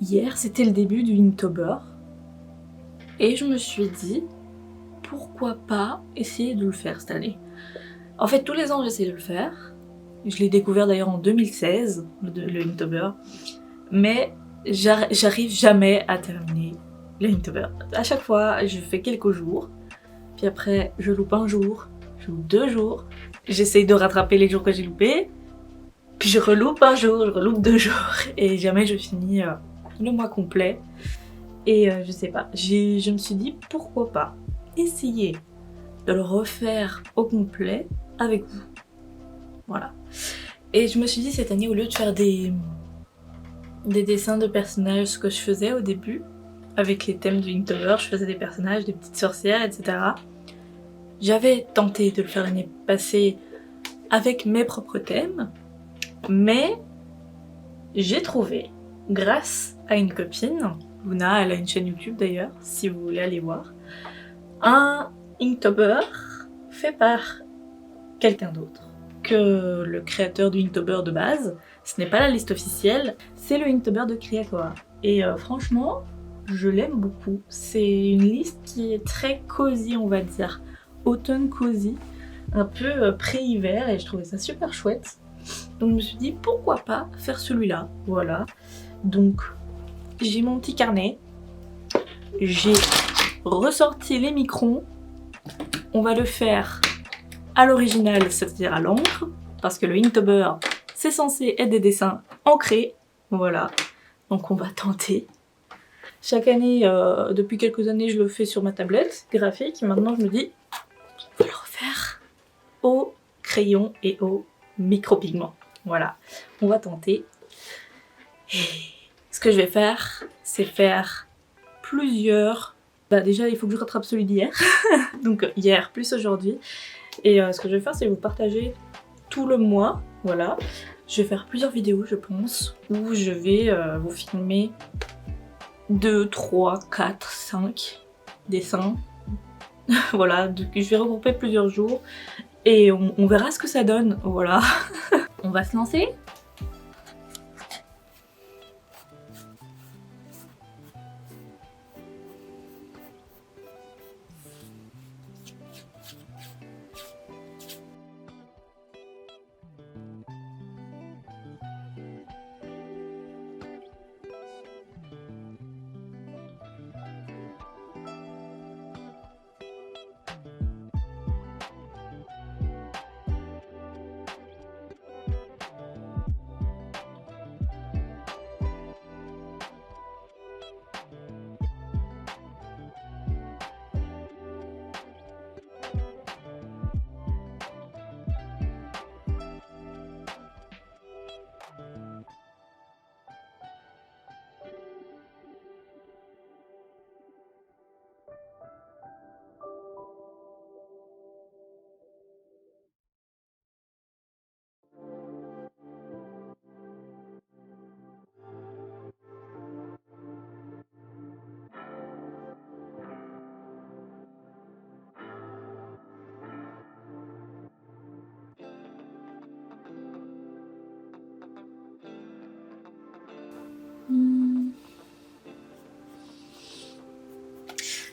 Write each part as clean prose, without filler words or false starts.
hier c'était le début du Inktober et je me suis dit pourquoi pas essayer de le faire cette année. En fait tous les ans j'essaie de le faire, je l'ai découvert d'ailleurs en 2016, le Inktober, mais j'arrive jamais à terminer le Inktober. À chaque fois je fais quelques jours, puis après je loupe un jour, je loupe 2 jours, j'essaye de rattraper les jours que j'ai loupés, puis je reloupe un jour, je reloupe 2 jours, et jamais je finis le mois complet. Et je sais pas, je me suis dit pourquoi pas essayer de le refaire au complet avec vous. Voilà. Et je me suis dit cette année, au lieu de faire des dessins de personnages, ce que je faisais au début, avec les thèmes du Inktober, je faisais des personnages, des petites sorcières, etc. J'avais tenté de le faire l'année passée avec mes propres thèmes, mais j'ai trouvé, grâce à une copine, Luna, elle a une chaîne YouTube d'ailleurs, si vous voulez aller voir, un Inktober fait par quelqu'un d'autre que le créateur du Inktober de base. Ce n'est pas la liste officielle, c'est le Inktober de Kriakoa. Et franchement, je l'aime beaucoup. C'est une liste qui est très cosy, on va dire, automne cosy, un peu pré-hiver, et je trouvais ça super chouette. Donc je me suis dit pourquoi pas faire celui-là, voilà. Donc j'ai mon petit carnet, j'ai ressorti les microns, on va le faire à l'original, c'est-à-dire à l'encre, parce que le Inktober c'est censé être des dessins ancrés, voilà. Donc on va tenter. Chaque année, depuis quelques années, je le fais sur ma tablette graphique, maintenant je me dis, on va le refaire au crayon et au micropigment. Voilà, on va tenter. Et ce que je vais faire, c'est faire plusieurs... Bah déjà, il faut que je rattrape celui d'hier. Donc hier plus aujourd'hui. Et ce que je vais faire, c'est vous partager tout le mois. Voilà. Je vais faire plusieurs vidéos, je pense, où je vais vous filmer 2, 3, 4, 5 dessins. Voilà, je vais regrouper plusieurs jours. Et on verra ce que ça donne, voilà. On va se lancer.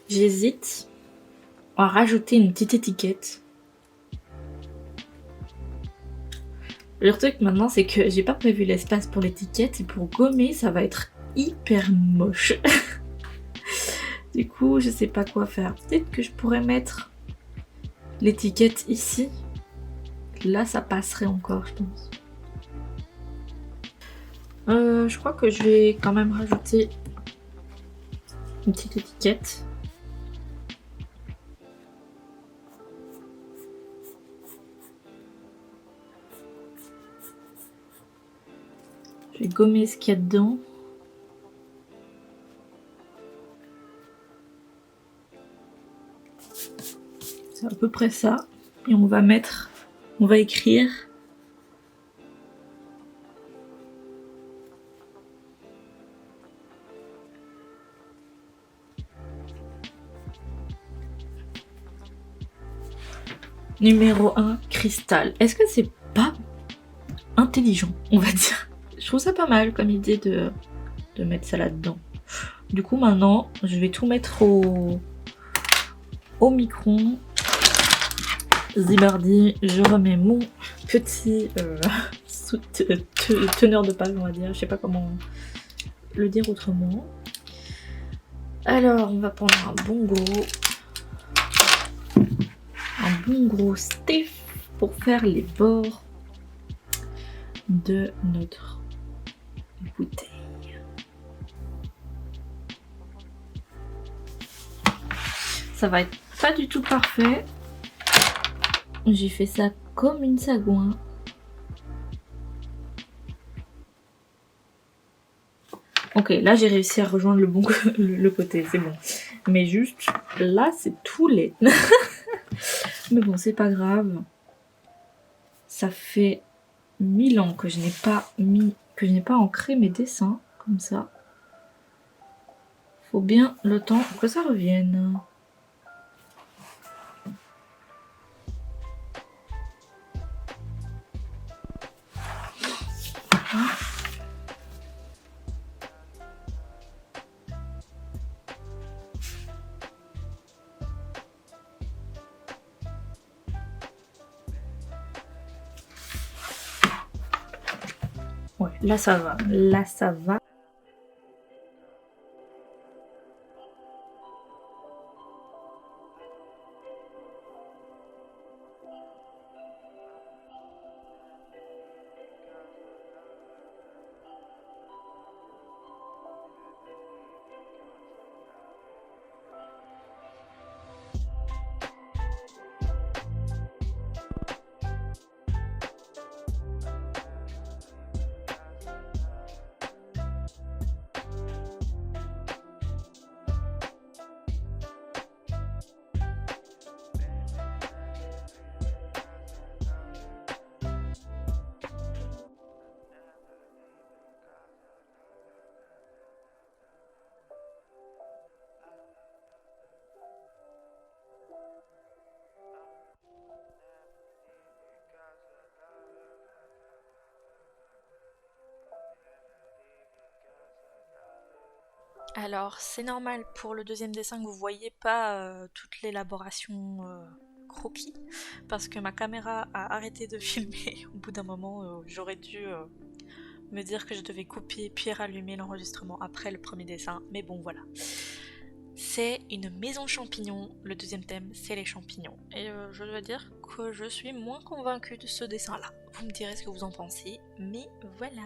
J'hésite à rajouter une petite étiquette. Le truc maintenant, c'est que j'ai pas prévu l'espace pour l'étiquette et pour gommer, ça va être hyper moche. Du coup, je sais pas quoi faire. Peut-être que je pourrais mettre l'étiquette ici. Là, ça passerait encore, je pense. Je crois que je vais quand même rajouter une petite étiquette. Je vais gommer ce qu'il y a dedans. C'est à peu près ça. Et on va écrire numéro 1, cristal. Est-ce que c'est pas intelligent, on va dire? Je trouve ça pas mal comme idée de de mettre ça là-dedans. Du coup maintenant je vais tout mettre au micro. Zibardi, je remets mon petit teneur de page, on va dire, je sais pas comment le dire autrement. Alors on va prendre un bon gros stiff pour faire les bords de notre bouteille. Ça va être pas du tout parfait. J'ai fait ça comme une sagouin. Ok, là j'ai réussi à rejoindre le côté, c'est bon. Mais juste, là c'est tout laid. Mais bon, c'est pas grave. Ça fait 1000 ans que je n'ai pas ancré mes dessins comme ça. Faut bien le temps que ça revienne. Ouais, là ça va. Là ça va. Alors c'est normal pour le deuxième dessin que vous voyez pas toute l'élaboration croquis parce que ma caméra a arrêté de filmer au bout d'un moment. J'aurais dû me dire que je devais copier puis rallumer l'enregistrement après le premier dessin, mais bon voilà. C'est une maison champignon, le deuxième thème c'est les champignons et je dois dire que je suis moins convaincue de ce dessin là. Vous me direz ce que vous en pensez, mais voilà.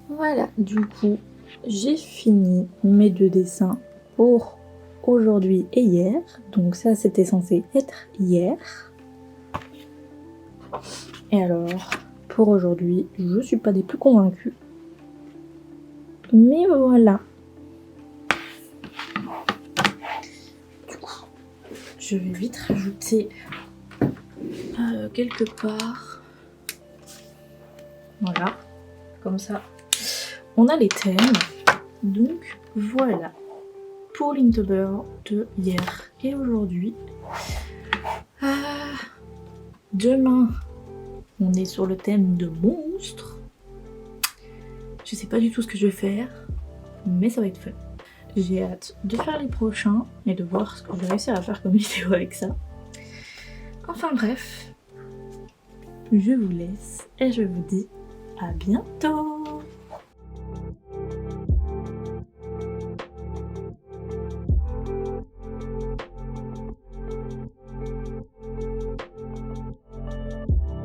Voilà, du coup, j'ai fini mes deux dessins pour aujourd'hui et hier. Donc ça, c'était censé être hier. Et alors, pour aujourd'hui, je suis pas des plus convaincue. Mais voilà. Du coup, je vais vite rajouter quelque part. Voilà, comme ça. On a les thèmes. Donc voilà pour l'Inktober de hier et aujourd'hui. Demain, on est sur le thème de monstres. Je sais pas du tout ce que je vais faire, mais ça va être fun. J'ai hâte de faire les prochains et de voir ce que je vais réussir à faire comme vidéo avec ça. Enfin bref, je vous laisse et je vous dis à bientôt.